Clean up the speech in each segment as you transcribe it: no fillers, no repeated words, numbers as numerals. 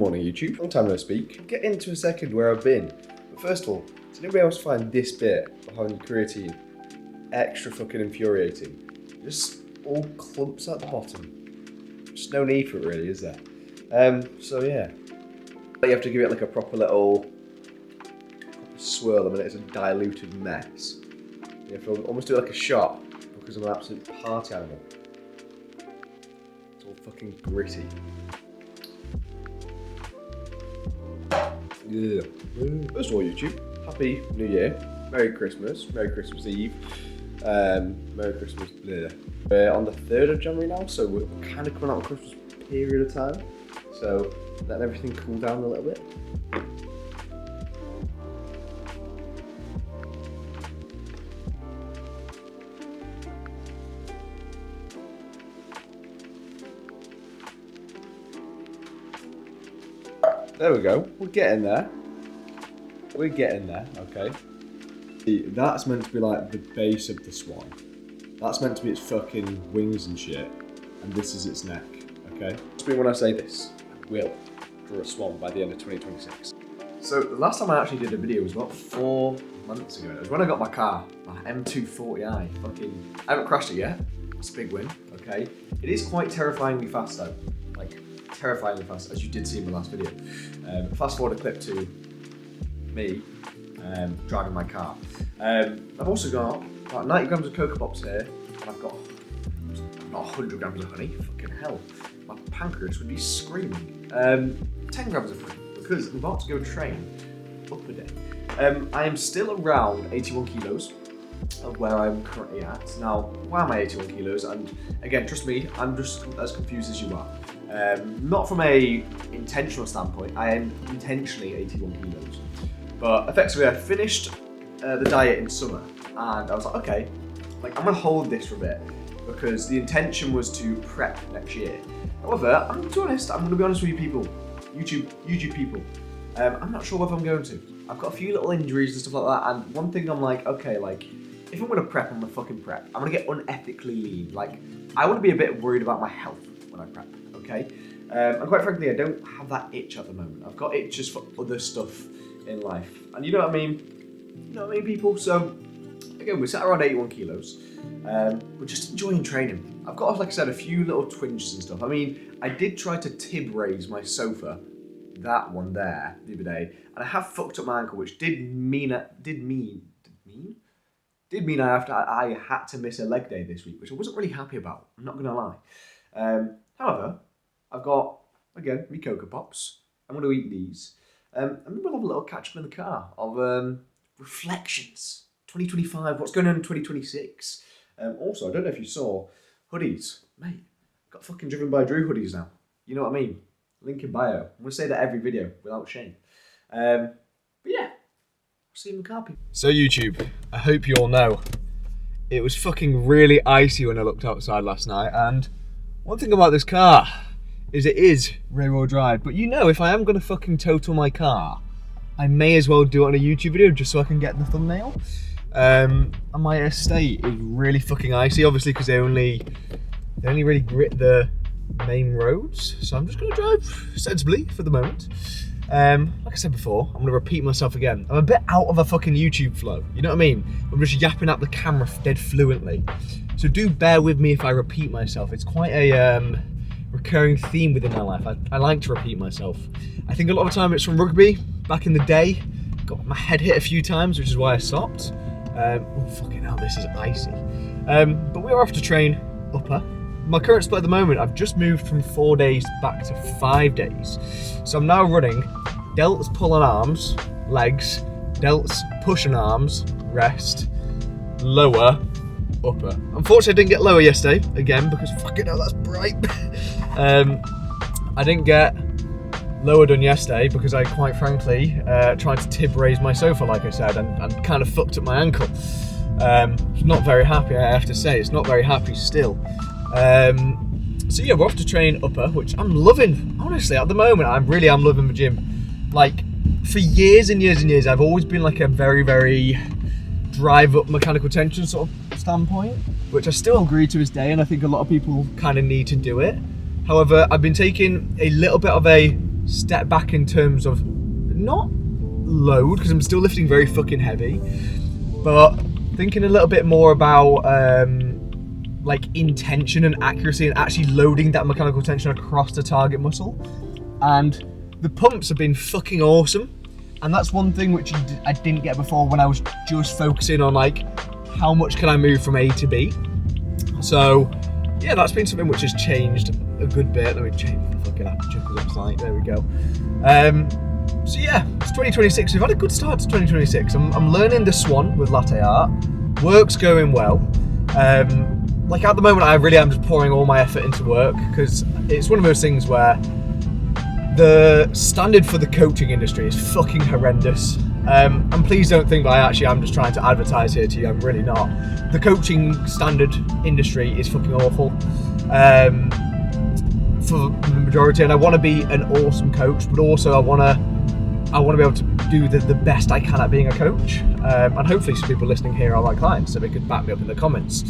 Morning YouTube, long time no speak. I'll get into a second where I've been. But first of all, does anybody else find this bit of having creatine extra fucking infuriating? Just all clumps at the bottom. Just no need for it really, is there? So yeah. You have to give it like a proper little swirl. I mean, it's a diluted mess. You have to almost do it like a shot because I'm an absolute party animal. It's all fucking gritty. Yeah. First of all, YouTube, Happy New Year, Merry Christmas, Merry Christmas Eve, Merry Christmas. Bleh. We're on the 3rd of January now, so we're kind of coming out of Christmas period of time. So letting everything cool down a little bit. There we go. We're getting there. We're getting there, okay. That's meant to be like the base of the swan. That's meant to be its fucking wings and shit. And this is its neck, okay? Trust me when I say this, I will draw a swan by the end of 2026. So the last time I actually did a video was about 4 months ago. It was when I got my car, my M240i. I haven't crashed it yet. It's a big win, okay? It is quite terrifyingly fast though. Like, terrifyingly fast, as you did see in the last video. Fast forward a clip to me driving my car. I've also got about 90 grams of Cocoa Pops here, and I've got not 100 grams of honey. Fucking hell, my pancreas would be screaming. 10 grams of honey, because I'm about to go train up a day. I am still around 81 kilos of where I'm currently at. Now, why am I 81 kilos? And again, trust me, I'm just as confused as you are. Not from a intentional standpoint, I am intentionally 81 kilos. But effectively I finished the diet in summer and I was like, okay, like I'm gonna hold this for a bit because the intention was to prep next year. However, I'm gonna be honest with you people, YouTube people, I'm not sure whether I'm going to. I've got a few little injuries and stuff like that, and one thing I'm like, okay, like, if I'm gonna prep, I'm gonna fucking prep. I'm gonna get unethically lean. Like, I wanna be a bit worried about my health when I prep, okay? And quite frankly, I don't have that itch at the moment. I've got itches for other stuff in life. And you know what I mean? You know what I mean, people? So, again, we're sat around 81 kilos. We're just enjoying training. I've got, like I said, a few little twinges and stuff. I mean, I did try to tib raise my sofa, that one there, the other day, and I have fucked up my ankle, which did mean I had to miss a leg day this week, which I wasn't really happy about. I'm not gonna lie. However, I've got, again, me Cocoa Pops. I'm going to eat these. And then we'll have a little catch up in the car of reflections. 2025, what's going on in 2026? Also, I don't know if you saw hoodies. Mate, got fucking Driven by Drew hoodies now. You know what I mean? Link in bio. I'm going to say that every video without shame. But yeah, I'll see you in the car, people. So YouTube, I hope you all know, it was fucking really icy when I looked outside last night, and one thing about this car is it is rear-wheel drive, but you know, if I am going to fucking total my car, I may as well do it on a YouTube video just so I can get the thumbnail. And my estate is really fucking icy, obviously, because they only really grit the main roads, so I'm just going to drive sensibly for the moment. Like I said before, I'm going to repeat myself again. I'm a bit out of a fucking YouTube flow, you know what I mean? I'm just yapping at the camera dead fluently. So do bear with me if I repeat myself. It's quite a recurring theme within my life. I like to repeat myself. I think a lot of the time it's from rugby. Back in the day, got my head hit a few times, which is why I stopped. Oh fucking hell, this is icy. But we are off to train upper. My current split at the moment, I've just moved from 4 days back to 5 days. So I'm now running delts, pull on arms, legs, delts, push on arms, rest, lower, upper. Unfortunately, I didn't get lower yesterday, again, because fucking hell, that's bright. I didn't get lower done yesterday because I, quite frankly, tried to tib raise my sofa, like I said, and kind of fucked up my ankle. Not very happy, I have to say. It's not very happy still. So yeah, we're off to train upper, which I'm loving. Honestly, at the moment, I really am loving the gym. Like, for years and years and years, I've always been like a very, very drive up mechanical tension sort of standpoint, which I still agree to this day, and I think a lot of people kind of need to do it. However, I've been taking a little bit of a step back in terms of not load, because I'm still lifting very fucking heavy, but thinking a little bit more about like intention and accuracy and actually loading that mechanical tension across the target muscle. And the pumps have been fucking awesome. And that's one thing which I didn't get before when I was just focusing on like how much can I move from A to B. So yeah, that's been something which has changed a good bit. Let me change the fucking aperture because it's like, there we go. So yeah, it's 2026. We've had a good start to 2026. I'm learning the Swan with latte art. Work's going well. Like at the moment, I really am just pouring all my effort into work, because it's one of those things where the standard for the coaching industry is fucking horrendous. And please don't think that I'm just trying to advertise here to you. I'm really not. The coaching standard industry is fucking awful for the majority, and I want to be an awesome coach, but also I want to be able to do the best I can at being a coach. And hopefully some people listening here are my clients, so they could back me up in the comments.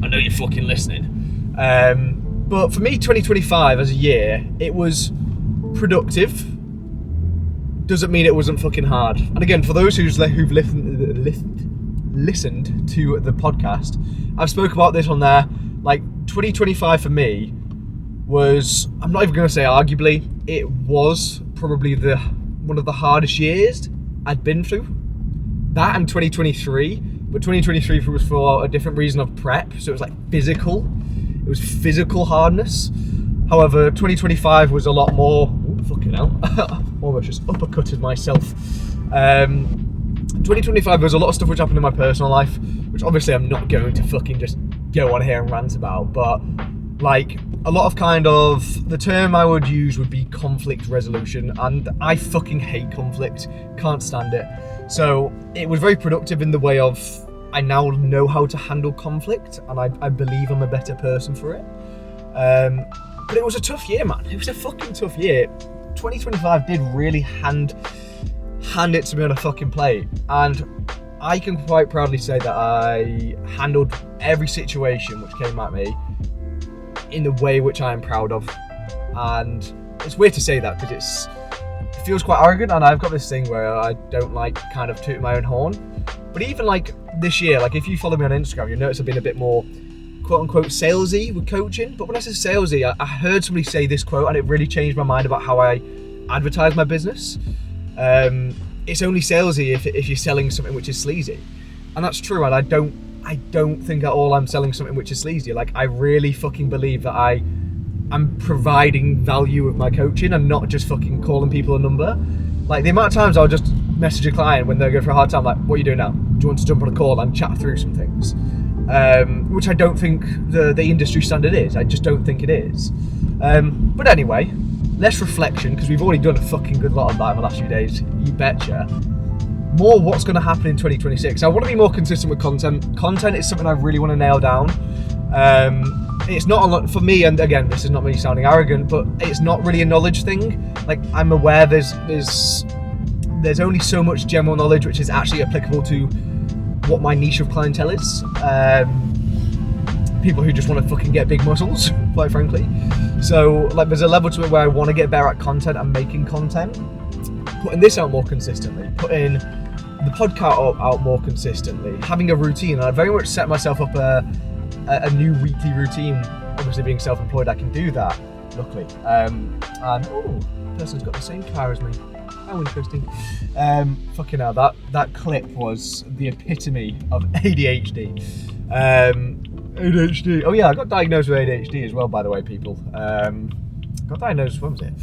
I know you're fucking listening. But for me, 2025 as a year, it was productive. Doesn't mean it wasn't fucking hard. And again, for those who've listened to the podcast, I've spoke about this on there. Like 2025 for me was, I'm not even going to say arguably, it was probably one of the hardest years I'd been through. That and 2023, but 2023 was for a different reason of prep, so it was like physical. It was physical hardness. However, 2025 was a lot more, fucking hell, almost just uppercutted myself. 2025 was a lot of stuff which happened in my personal life, which obviously I'm not going to fucking just go on here and rant about, but like a lot of kind of, the term I would use would be conflict resolution, and I fucking hate conflict, can't stand it. So it was very productive in the way of, I now know how to handle conflict, and I believe I'm a better person for it. But it was a tough year, man. It was a fucking tough year. 2025 did really hand it to me on a fucking plate, and I can quite proudly say that I handled every situation which came at me in the way which I am proud of. And it's weird to say that because it feels quite arrogant, and I've got this thing where I don't like kind of tooting my own horn. But even like this year, like if you follow me on Instagram, you'll notice I've been a bit more quote unquote salesy with coaching. But when I say salesy, I heard somebody say this quote and it really changed my mind about how I advertise my business. It's only salesy if you're selling something which is sleazy. And that's true, and I don't think at all I'm selling something which is sleazy. Like, I really fucking believe that I'm providing value with my coaching and not just fucking calling people a number. Like, the amount of times I'll just message a client when they're going for a hard time, like, what are you doing now? Do you want to jump on a call and chat through some things? Which I don't think the industry standard is. I just don't think it is. But anyway, less reflection, because we've already done a fucking good lot of that in the last few days, you betcha. More what's going to happen in 2026. I want to be more consistent with content. Content is something I really want to nail down. It's not a lot for me, and again, this is not me sounding arrogant, but it's not really a knowledge thing. Like, I'm aware there's only so much general knowledge which is actually applicable to what my niche of clientele is. People who just want to fucking get big muscles, quite frankly. So, like, there's a level to it where I want to get better at content and making content, putting this out more consistently, putting the podcast out more consistently, having a routine. And I very much set myself up a new weekly routine. Obviously, being self-employed, I can do that, luckily. And the person's got the same car as me. How interesting. Fucking hell, that clip was the epitome of ADHD. ADHD. Oh yeah, I got diagnosed with ADHD as well, by the way, people. Got diagnosed, when was it?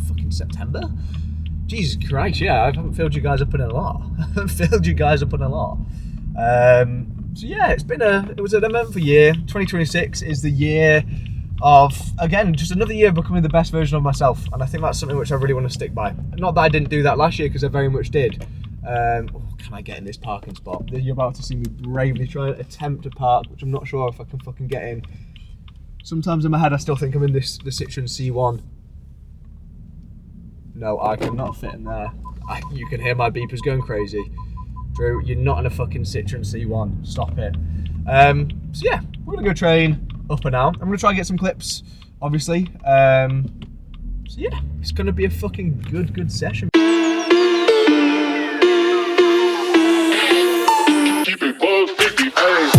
Fucking September? Jesus Christ, yeah, I haven't filled you guys up in a lot. So yeah, it was an eventful year. 2026 is the year of, again, just another year of becoming the best version of myself. And I think that's something which I really want to stick by. Not that I didn't do that last year, because I very much did. Can I get in this parking spot? You're about to see me bravely try and attempt to park, which I'm not sure if I can fucking get in. Sometimes in my head I still think I'm in the Citroen C1. No, I cannot fit in there. You can hear my beepers going crazy. Drew, you're not in a fucking Citroen C1. Stop it. So yeah, we're gonna go train up and out. I'm gonna try and get some clips, obviously. So yeah, it's gonna be a fucking good session. Keep it above 50, ayy.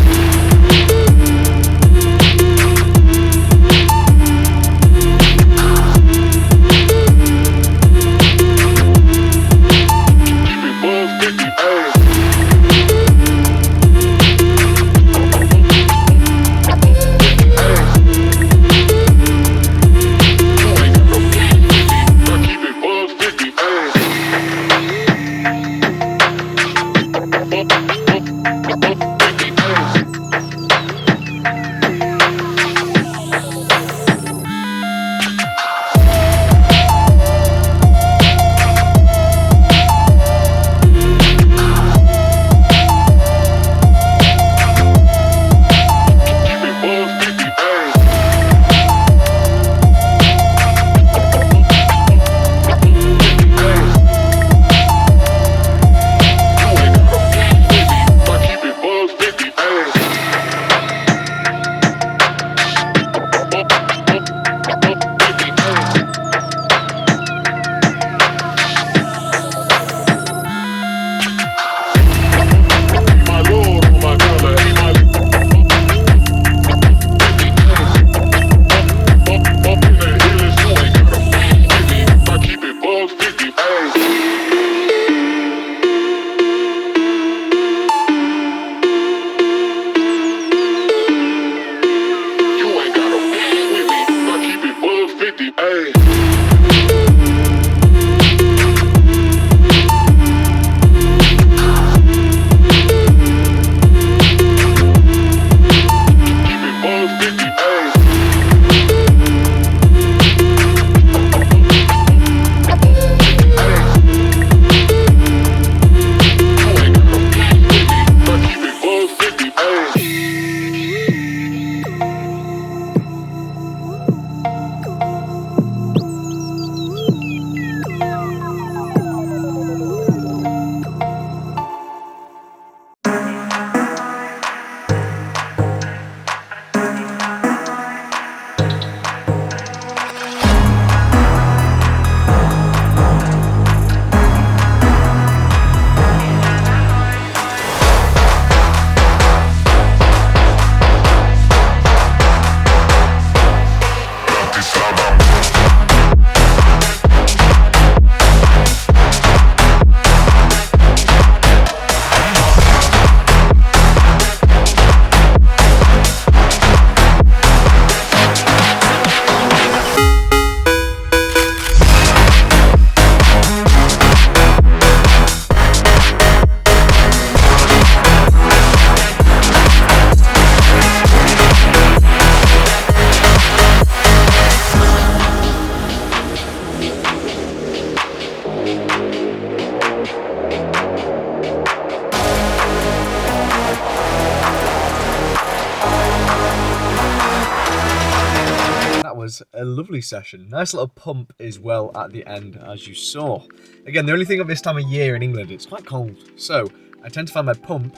A lovely session. Nice little pump as well at the end, as you saw. Again, the only thing at this time of year in England, it's quite cold. So I tend to find my pump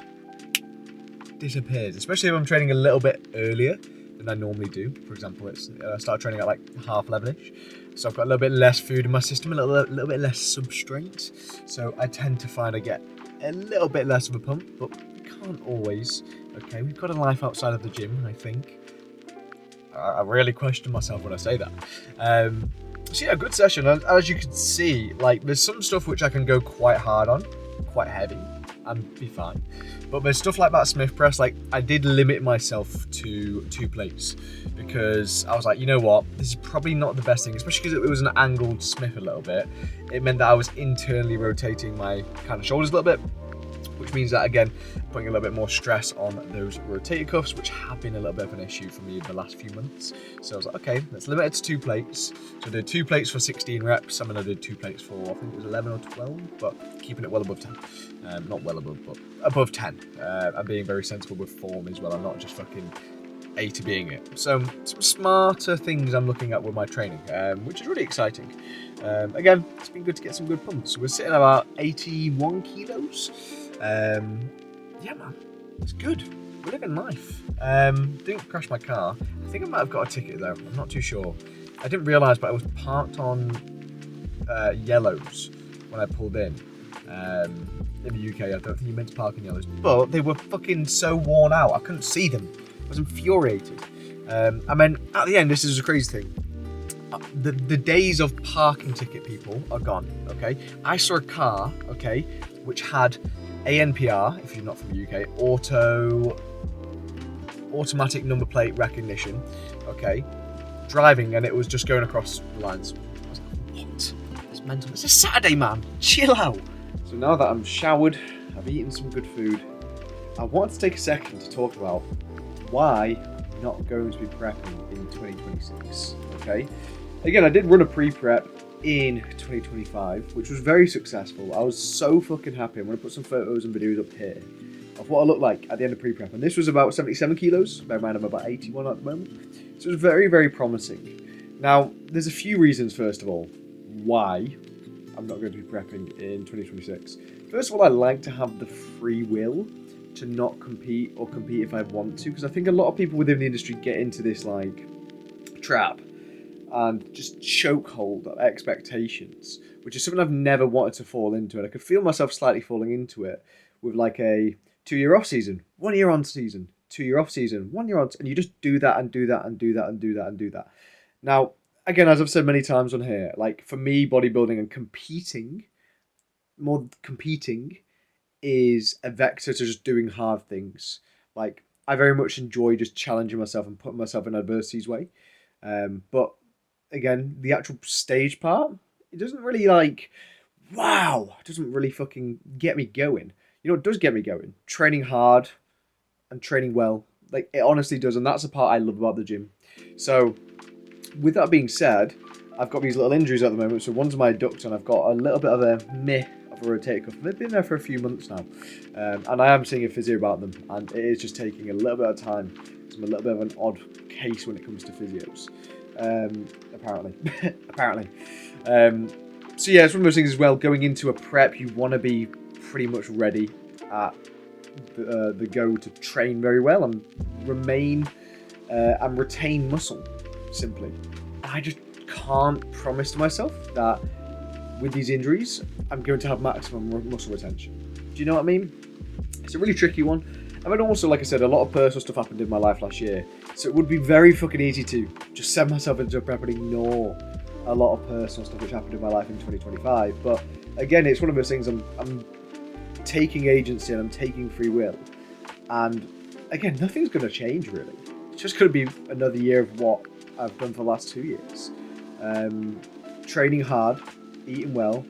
disappears, especially if I'm training a little bit earlier than I normally do. For example, I start training at like 11:30ish. So I've got a little bit less food in my system, a little bit less substrate. So I tend to find I get a little bit less of a pump, but we can't always. Okay, we've got a life outside of the gym, I think. I really question myself when I say that. So yeah, good session. As you can see, like there's some stuff which I can go quite hard on, quite heavy, and be fine. But there's stuff like that Smith press, like I did limit myself to 2 plates because I was like, you know what, this is probably not the best thing, especially because it was an angled Smith a little bit. It meant that I was internally rotating my kind of shoulders a little bit, which means that, again, putting a little bit more stress on those rotator cuffs, which have been a little bit of an issue for me the last few months. So I was like, okay, let's limit it to 2 plates. So I did 2 plates for 16 reps, and then I did 2 plates for, I think it was 11 or 12, but keeping it well above 10. Not well above, but above 10. I'm being very sensible with form as well. I'm not just fucking A to being it. So some smarter things I'm looking at with my training, which is really exciting. Again, it's been good to get some good pumps. We're sitting at about 81 kilos. Yeah, man, it's good. We're living life. Didn't crash my car. I think I might have got a ticket though. I'm not too sure. I didn't realise, but I was parked on yellows when I pulled in. In the UK, I don't think you meant to park in yellows, but they were fucking so worn out, I couldn't see them. I was infuriated. I mean, at the end, this is a crazy thing. The days of parking ticket people are gone, okay? I saw a car, okay, which had ANPR, if you're not from the UK, automatic number plate recognition, okay, driving, and it was just going across the lines. I was like, what? It's mental. It's a Saturday, man. Chill out. So now that I'm showered, I've eaten some good food, I want to take a second to talk about why I'm not going to be prepping in 2026, okay? Again, I did run a pre-prep in 2025, which was very successful. I was so fucking happy. I'm going to put some photos and videos up here of what I looked like at the end of pre-prep. And this was about 77 kilos. Bear in mind I'm about 81 at the moment. So it was very, very promising. Now, there's a few reasons, first of all, why I'm not going to be prepping in 2026. First of all, I like to have the free will to not compete or compete if I want to. Because I think a lot of people within the industry get into this, like, trap and just chokehold of expectations, which is something I've never wanted to fall into, and I could feel myself slightly falling into it with like a 2-year off season, 1 year on season, 2-year off season, 1 year on, and you just do that and do that and do that and do that and do that. Now, again, as I've said many times on here, like for me, bodybuilding and competing is a vector to just doing hard things. Like I very much enjoy just challenging myself and putting myself in adversity's way, but again, the actual stage part, it doesn't really it doesn't really fucking get me going. You know what does get me going? Training hard and training well. Like, it honestly does, and that's the part I love about the gym. So, with that being said, I've got these little injuries at the moment. So one's my adductor, and I've got a little bit of a rotator cuff. They've been there for a few months now. And I am seeing a physio about them, and it is just taking a little bit of time. I'm a little bit of an odd case when it comes to physios. Apparently. So yeah, it's one of those things as well. Going into a prep, you want to be pretty much ready at the go to train very well and retain muscle, simply. I just can't promise to myself that with these injuries, I'm going to have maximum muscle retention. Do you know what I mean? It's a really tricky one. I mean, also, like I said, a lot of personal stuff happened in my life last year, so it would be very fucking easy to just send myself into a prep and ignore a lot of personal stuff which happened in my life in 2025. But again, it's one of those things. I'm taking agency and I'm taking free will, and again, nothing's going to change really. It's just going to be another year of what I've done for the last 2 years. Training hard, eating well,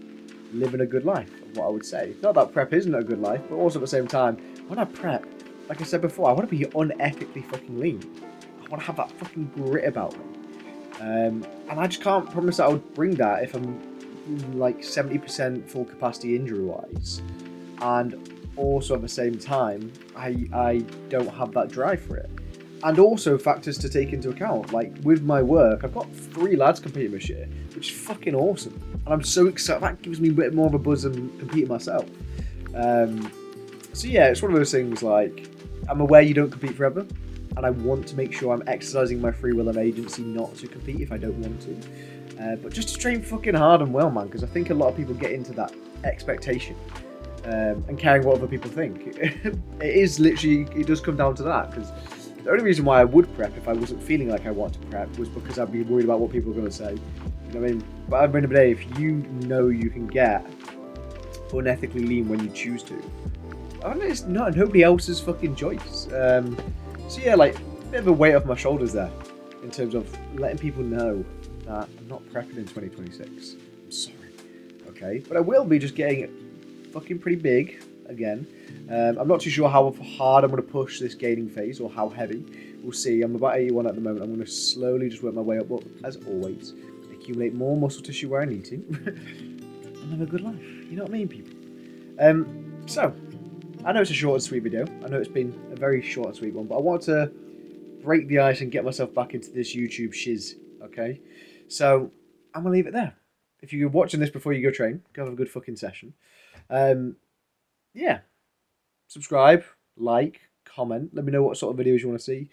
living a good life, is what I would say. Not that prep isn't a good life, but also at the same time, when I prep, like I said before, I want to be unethically fucking lean. I want to have that fucking grit about me. And I just can't promise that I would bring that if I'm like 70% full capacity injury-wise. And also at the same time, I don't have that drive for it. And also factors to take into account, like with my work, I've got 3 lads competing this year, which is fucking awesome. And I'm so excited, that gives me a bit more of a buzz than competing myself. So yeah, it's one of those things, like, I'm aware you don't compete forever, and I want to make sure I'm exercising my free will and agency not to compete if I don't want to. But just to train fucking hard and well, man, because I think a lot of people get into that expectation and caring what other people think. It does come down to that, because the only reason why I would prep if I wasn't feeling like I want to prep was because I'd be worried about what people are going to say. You know what I mean? But at the end of the day, if you know you can get unethically lean when you choose to, I mean, it's not nobody else's fucking choice. So yeah, like, a bit of a weight off my shoulders there in terms of letting people know that I'm not prepping in 2026. I'm sorry. Okay? But I will be just getting it fucking pretty big again. I'm not too sure how hard I'm going to push this gaining phase or how heavy. We'll see. I'm about 81 at the moment. I'm going to slowly just work my way up, but as always, accumulate more muscle tissue where I need to and live a good life. You know what I mean, people? So, I know it's a short and sweet video. I know it's been a very short and sweet one, but I wanted to break the ice and get myself back into this YouTube shiz, okay? So, I'm going to leave it there. If you're watching this before you go train, go have a good fucking session. Yeah. Subscribe, like, comment. Let me know what sort of videos you want to see.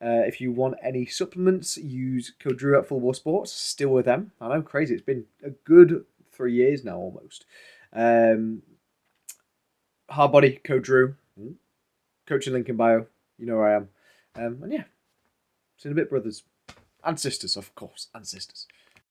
If you want any supplements, use code Drew at Full Ball Sports. Still with them. I know, crazy. It's been a good 3 years now, almost. Hard Body, code Drew. Coaching link in bio. You know where I am. And yeah, see you in a bit, brothers. And sisters, of course. And sisters.